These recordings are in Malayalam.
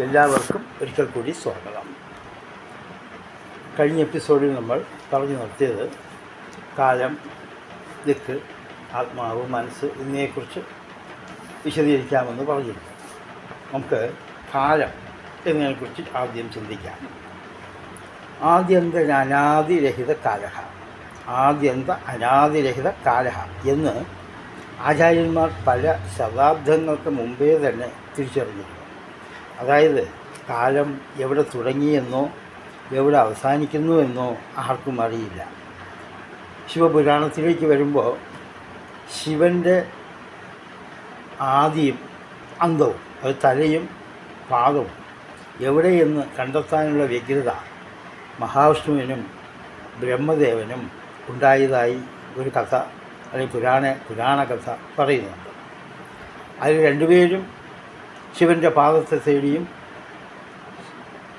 എല്ലാവർക്കും ഒരിക്കൽ കൂടി സ്വാഗതം. കഴിഞ്ഞ എപ്പിസോഡിൽ നമ്മൾ പറഞ്ഞു നിർത്തിയത് കാലം, ദിക്ക്, ആത്മാവ്, മനസ്സ് എന്നിവയെക്കുറിച്ച് വിശദീകരിക്കാമെന്ന് പറഞ്ഞിരുന്നു. നമുക്ക് കാലം എന്നതിനെക്കുറിച്ച് ആദ്യം ചിന്തിക്കാം. അനാദിരഹിത കാലഹ എന്ന് ആചാര്യന്മാർ പല ശതാബ്ദങ്ങൾക്ക് മുമ്പേ തന്നെ തിരിച്ചറിഞ്ഞിരുന്നു. അതായത് കാലം എവിടെ തുടങ്ങിയെന്നോ എവിടെ അവസാനിക്കുന്നുവെന്നോ ആർക്കും അറിയില്ല. ശിവപുരാണത്തിലേക്ക് വരുമ്പോൾ ശിവൻ്റെ ആദിയും അന്തവും, അത് തലയും പാദവും എവിടെയെന്ന് കണ്ടെത്താനുള്ള വ്യഗ്രത മഹാവിഷ്ണുവിനും ബ്രഹ്മദേവനും ഉണ്ടായതായി ഒരു കഥ അല്ലെങ്കിൽ പുരാണ കഥ പറയുന്നുണ്ട്. അതിൽ രണ്ടുപേരും ശിവൻ്റെ പാദത്തെ തേടിയും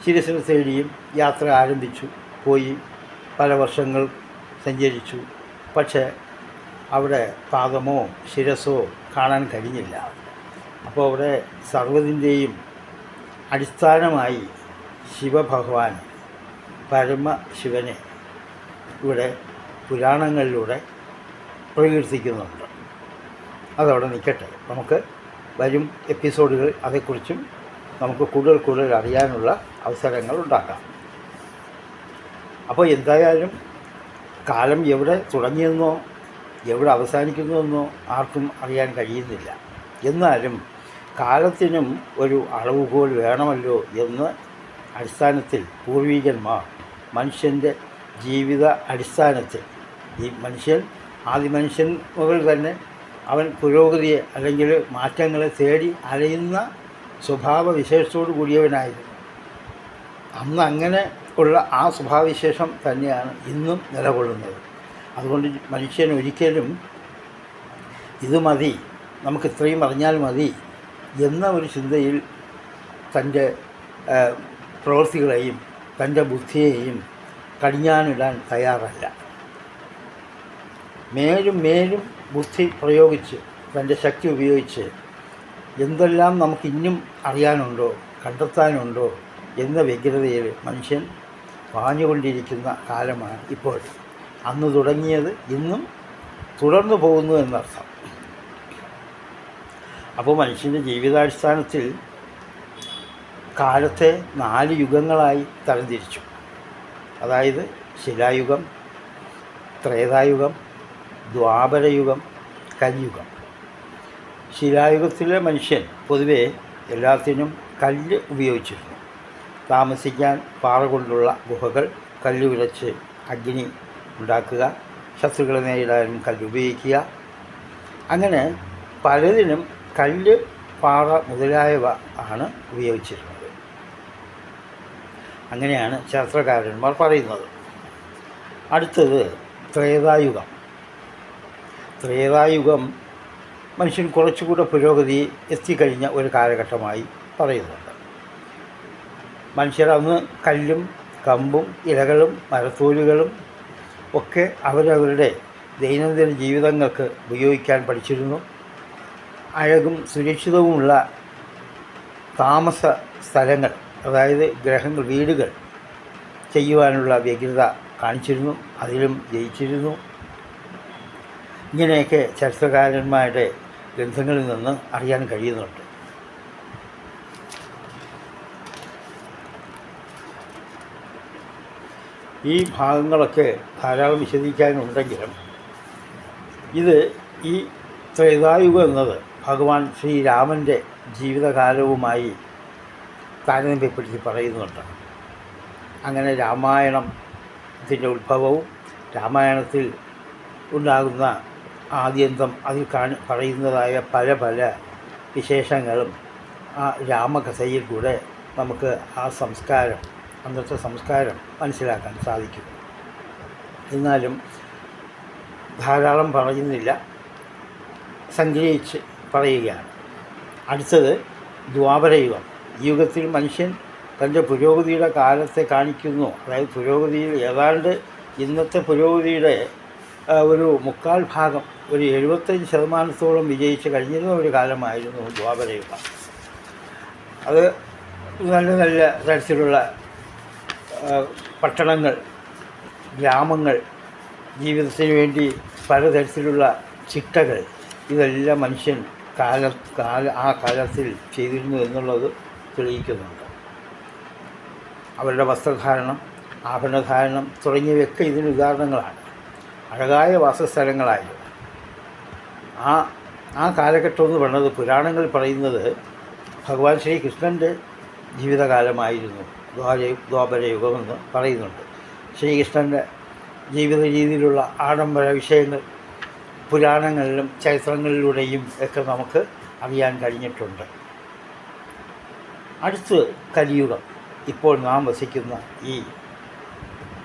ശിരസിനെ തേടിയും യാത്ര ആരംഭിച്ചു. പോയി പല വർഷങ്ങൾ സഞ്ചരിച്ചു. പക്ഷേ അവിടെ പാദമോ ശിരസോ കാണാൻ കഴിഞ്ഞില്ല. അപ്പോൾ അവിടെ സർവ്വതിൻ്റെയും അടിസ്ഥാനമായി ശിവഭഗവാൻ, പരമശിവനെ ഇവിടെ പുരാണങ്ങളിലൂടെ പ്രകീർത്തിക്കുന്നുണ്ട്. അതവിടെ നിൽക്കട്ടെ. നമുക്ക് വരും എപ്പിസോഡുകൾ അതേക്കുറിച്ചും നമുക്ക് കൂടുതൽ അറിയാനുള്ള അവസരങ്ങൾ ഉണ്ടാക്കാം. അപ്പോൾ എന്തായാലും കാലം എവിടെ തുടങ്ങിയെന്നോ എവിടെ അവസാനിക്കുന്നുവെന്നോ ആർക്കും അറിയാൻ കഴിയുന്നില്ല. എന്നാലും കാലത്തിനും ഒരു അളവുകോൽ വേണമല്ലോ എന്ന് അടിസ്ഥാനത്തിൽ പൂർവികന്മാർ മനുഷ്യൻ്റെ ജീവിത അടിസ്ഥാനത്തിൽ ആദിമനുഷ്യൻ മുതൽ തന്നെ അവൻ പുരോഗതിയെ അല്ലെങ്കിൽ മാറ്റങ്ങളെ തേടി അലയുന്ന സ്വഭാവവിശേഷത്തോടു കൂടിയവനായിരുന്നു. അന്ന് അങ്ങനെ ഉള്ള ആ സ്വഭാവവിശേഷം തന്നെയാണ് ഇന്നും നിലകൊള്ളുന്നത്. അതുകൊണ്ട് മനുഷ്യൻ ഒരിക്കലും ഇത് മതി, നമുക്ക് ഇത്രയും അറിഞ്ഞാൽ മതി എന്ന ഒരു ചിന്തയിൽ തൻ്റെ പ്രവൃത്തികളെയും തൻ്റെ ബുദ്ധിയെയും കടിഞ്ഞാണിടാൻ തയ്യാറല്ല. മേലും ബുദ്ധി പ്രയോഗിച്ച് തൻ്റെ ശക്തി ഉപയോഗിച്ച് എന്തെല്ലാം നമുക്ക് ഇനിയും അറിയാനുണ്ടോ, കണ്ടെത്താനുണ്ടോ എന്ന വ്യഗ്രതയിൽ മനുഷ്യൻ പാഞ്ഞുകൊണ്ടിരിക്കുന്ന കാലമാണ് ഇപ്പോൾ. അന്ന് തുടങ്ങിയത് ഇന്നും തുടർന്നു പോകുന്നു എന്നർത്ഥം. അപ്പോൾ മനുഷ്യൻ്റെ ജീവിതാടിസ്ഥാനത്തിൽ കാലത്തെ 4 യുഗങ്ങളായി തരംതിരിച്ചു. അതായത് ശിലായുഗം, ത്രേതായുഗം, ദ്വാപരയുഗം, കലിയുഗം. ശിലായുഗത്തിലെ മനുഷ്യൻ പൊതുവെ എല്ലാത്തിനും കല്ല് ഉപയോഗിച്ചിരുന്നു. താമസിക്കാൻ പാറ കൊണ്ടുള്ള ഗുഹകൾ, കല്ല് ഉരച്ച് അഗ്നി ഉണ്ടാക്കുക, ശത്രുക്കളെ നേരിടാനും കല്ല് ഉപയോഗിക്കുക. അങ്ങനെ പലതിനും കല്ല്, പാറ മുതലായവ ആണ് ഉപയോഗിച്ചിരുന്നത്. അങ്ങനെയാണ് ശാസ്ത്രകാരന്മാർ പറയുന്നത്. അടുത്തത് ത്രേതായുഗം. ത്രേതായുഗം മനുഷ്യൻ കുറച്ചുകൂടെ പുരോഗതി എത്തിക്കഴിഞ്ഞ ഒരു കാലഘട്ടമായി പറയുന്നുണ്ട്. മനുഷ്യർ അന്ന് കല്ലും കമ്പും ഇലകളും മരത്തോലുകളും ഒക്കെ അവരവരുടെ ദൈനംദിന ജീവിതങ്ങൾക്ക് ഉപയോഗിക്കാൻ പഠിച്ചിരുന്നു. അഴകും സുരക്ഷിതവുമുള്ള താമസ സ്ഥലങ്ങൾ, അതായത് വീടുകൾ ചെയ്യുവാനുള്ള വ്യഗ്രത കാണിച്ചിരുന്നു. അതിലും ജയിച്ചിരുന്നു. ഇങ്ങനെയൊക്കെ ചരിത്രകാരന്മാരുടെ ഗ്രന്ഥങ്ങളിൽ നിന്ന് അറിയാൻ കഴിയുന്നുണ്ട്. ഈ ഭാഗങ്ങളൊക്കെ ധാരാളം വിശദീകരിക്കാനുണ്ടെങ്കിലും ഈ ത്രേതായുഗം എന്നത് ഭഗവാൻ ശ്രീരാമൻ്റെ ജീവിതകാലവുമായി താരതമ്യപ്പെടുത്തി പറയുന്നുണ്ട്. അങ്ങനെ രാമായണത്തിൻ്റെ ഉത്ഭവവും രാമായണത്തിൽ ഉണ്ടാകുന്ന ആദ്യന്തം അതിൽ പറയുന്നതായ പല വിശേഷങ്ങളും ആ രാമകഥയിൽ കൂടെ നമുക്ക് ആ അന്നത്തെ സംസ്കാരം മനസ്സിലാക്കാൻ സാധിക്കും. എന്നാലും ധാരാളം പറയുന്നില്ല, സംഗ്രഹിച്ച് പറയുകയാണ്. അടുത്തത് ദ്വാപരയുഗം. ഈ യുഗത്തിൽ മനുഷ്യൻ തൻ്റെ പുരോഗതിയുടെ കാലത്തെ കാണിക്കുന്നു. അതായത് പുരോഗതിയിൽ ഏതാണ്ട് ഇന്നത്തെ പുരോഗതിയുടെ ഒരു 3/4 ഭാഗം, ഒരു 75% വിജയിച്ച് കഴിഞ്ഞിരുന്ന ഒരു കാലമായിരുന്നു ദ്വാപരയുഗം. അത് നല്ല നല്ല തരത്തിലുള്ള പട്ടണങ്ങൾ, ഗ്രാമങ്ങൾ, ജീവിതത്തിന് വേണ്ടി പലതരത്തിലുള്ള ചിട്ടകൾ, ഇതെല്ലാം മനുഷ്യൻ ആ കാലത്തിൽ ചെയ്തിരുന്നു എന്നുള്ളത് തെളിയിക്കുന്നുണ്ട്. അവരുടെ വസ്ത്രധാരണം, ആഭരണധാരണം തുടങ്ങിയവയൊക്കെ ഇതിന് ഉദാഹരണങ്ങളാണ്. അഴകായ വാസസ്ഥലങ്ങളായിരുന്നു. ആ കാലഘട്ടം എന്ന് പറയുന്നത് പുരാണങ്ങൾ പറയുന്നത് ഭഗവാൻ ശ്രീകൃഷ്ണൻ്റെ ജീവിതകാലമായിരുന്നു ദ്വാപരയുഗമെന്ന് പറയുന്നുണ്ട്. ശ്രീകൃഷ്ണൻ്റെ ജീവിത രീതിയിലുള്ള ആഡംബര വിഷയങ്ങൾ പുരാണങ്ങളിലും ചരിത്രങ്ങളിലൂടെയും ഒക്കെ നമുക്ക് അറിയാൻ കഴിഞ്ഞിട്ടുണ്ട്. അടുത്ത് കലിയുഗം, ഇപ്പോൾ നാം വസിക്കുന്ന ഈ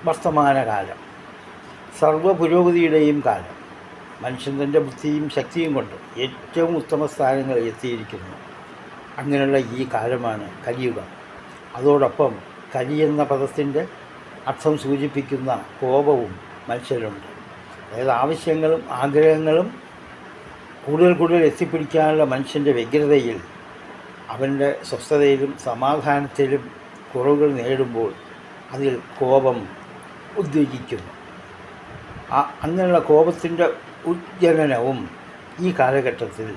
വർത്തമാനകാലം, സർവ്വ പുരോഗതിയുടെയും കാലം. മനുഷ്യൻ തൻ്റെ ബുദ്ധിയും ശക്തിയും കൊണ്ട് ഏറ്റവും ഉത്തമ സ്ഥാനങ്ങളിൽ എത്തിയിരിക്കുന്നു. അങ്ങനെയുള്ള ഈ കാലമാണ് കലിയുഗം. അതോടൊപ്പം കലി എന്ന പദത്തിൻ്റെ അർത്ഥം സൂചിപ്പിക്കുന്ന കോപവും മനുഷ്യരുണ്ട്. അതായത് ആവശ്യങ്ങളും ആഗ്രഹങ്ങളും കൂടുതൽ എത്തിപ്പിടിക്കാനുള്ള മനുഷ്യൻ്റെ വ്യഗ്രതയിൽ, അവൻ്റെ സ്വസ്ഥതയിലും സമാധാനത്തിലും കുറവുകൾ നേടുമ്പോൾ അതിൽ കോപം ഉദ്വേഗിക്കുന്നു. അങ്ങനെയുള്ള കോപത്തിൻ്റെ ഉജ്ജനനവും ഈ കാലഘട്ടത്തിൽ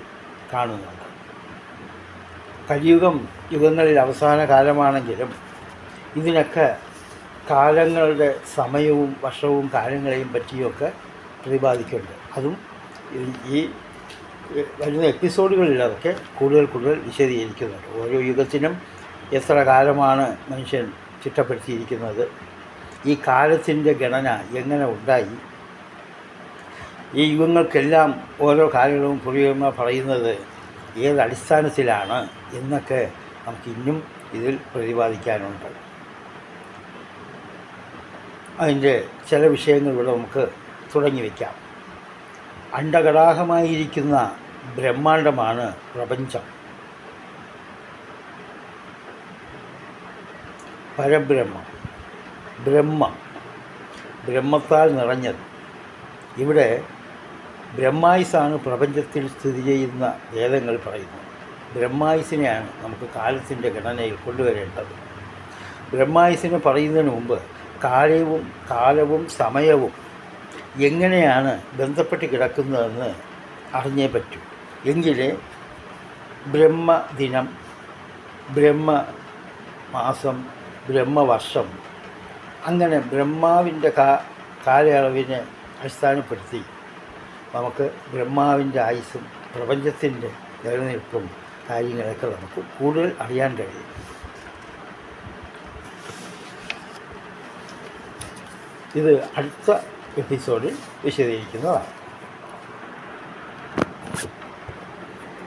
കാണുന്നുണ്ട്. കലിയുഗം യുഗങ്ങളിൽ അവസാന കാലമാണെങ്കിലും ഇതിനൊക്കെ കാലങ്ങളുടെ സമയവും വർഷവും കാലങ്ങളെയും പറ്റിയൊക്കെ പ്രതിപാദിക്കുന്നുണ്ട്. അതും ഈ വരുന്ന എപ്പിസോഡുകളിൽ അതൊക്കെ കൂടുതൽ വിശദീകരിക്കുന്നുണ്ട്. ഓരോ യുഗത്തിനും എത്ര കാലമാണ് മനുഷ്യൻ ചിട്ടപ്പെടുത്തിയിരിക്കുന്നത്, ഈ കാലത്തിൻ്റെ ഗണന എങ്ങനെ ഉണ്ടായി, ഈ യുഗങ്ങൾക്കെല്ലാം ഓരോ കാലങ്ങളും പൂർവികന്മാർ പറയുന്നത് ഏതടിസ്ഥാനത്തിലാണ് എന്നൊക്കെ നമുക്ക് ഇന്നും ഇതിൽ പ്രതിപാദിക്കാനുണ്ട്. അതിൻ്റെ ചില വിഷയങ്ങളിലൂടെ നമുക്ക് തുടങ്ങി വയ്ക്കാം. അണ്ഡകടാഹമായിരിക്കുന്ന ബ്രഹ്മാണ്ഡമാണ് പ്രപഞ്ചം. പരബ്രഹ്മം, ബ്രഹ്മത്താൽ നിറഞ്ഞത്. ഇവിടെ ബ്രഹ്മായുസാണ് പ്രപഞ്ചത്തിൽ സ്ഥിതി ചെയ്യുന്ന വേദങ്ങൾ പറയുന്നത്. ബ്രഹ്മായുസിനെയാണ് നമുക്ക് കാലത്തിൻ്റെ ഗണനയിൽ കൊണ്ടുവരേണ്ടത്. ബ്രഹ്മായുസിനെ പറയുന്നതിന് മുമ്പ് കാലവും സമയവും എങ്ങനെയാണ് ബന്ധപ്പെട്ട് കിടക്കുന്നതെന്ന് അറിഞ്ഞേ പറ്റൂ. എങ്കിലേ ബ്രഹ്മദിനം, ബ്രഹ്മമാസം, ബ്രഹ്മവർഷം, അങ്ങനെ ബ്രഹ്മാവിൻ്റെ കാലയളവിനെ അടിസ്ഥാനപ്പെടുത്തി നമുക്ക് ബ്രഹ്മാവിൻ്റെ ആയുസ്സും പ്രപഞ്ചത്തിൻ്റെ നിലനിൽപ്പും കാര്യങ്ങളൊക്കെ നമുക്ക് കൂടുതൽ അറിയാൻ കഴിയും. ഇത് അടുത്ത എപ്പിസോഡിൽ വിശദീകരിക്കുന്നതാണ്.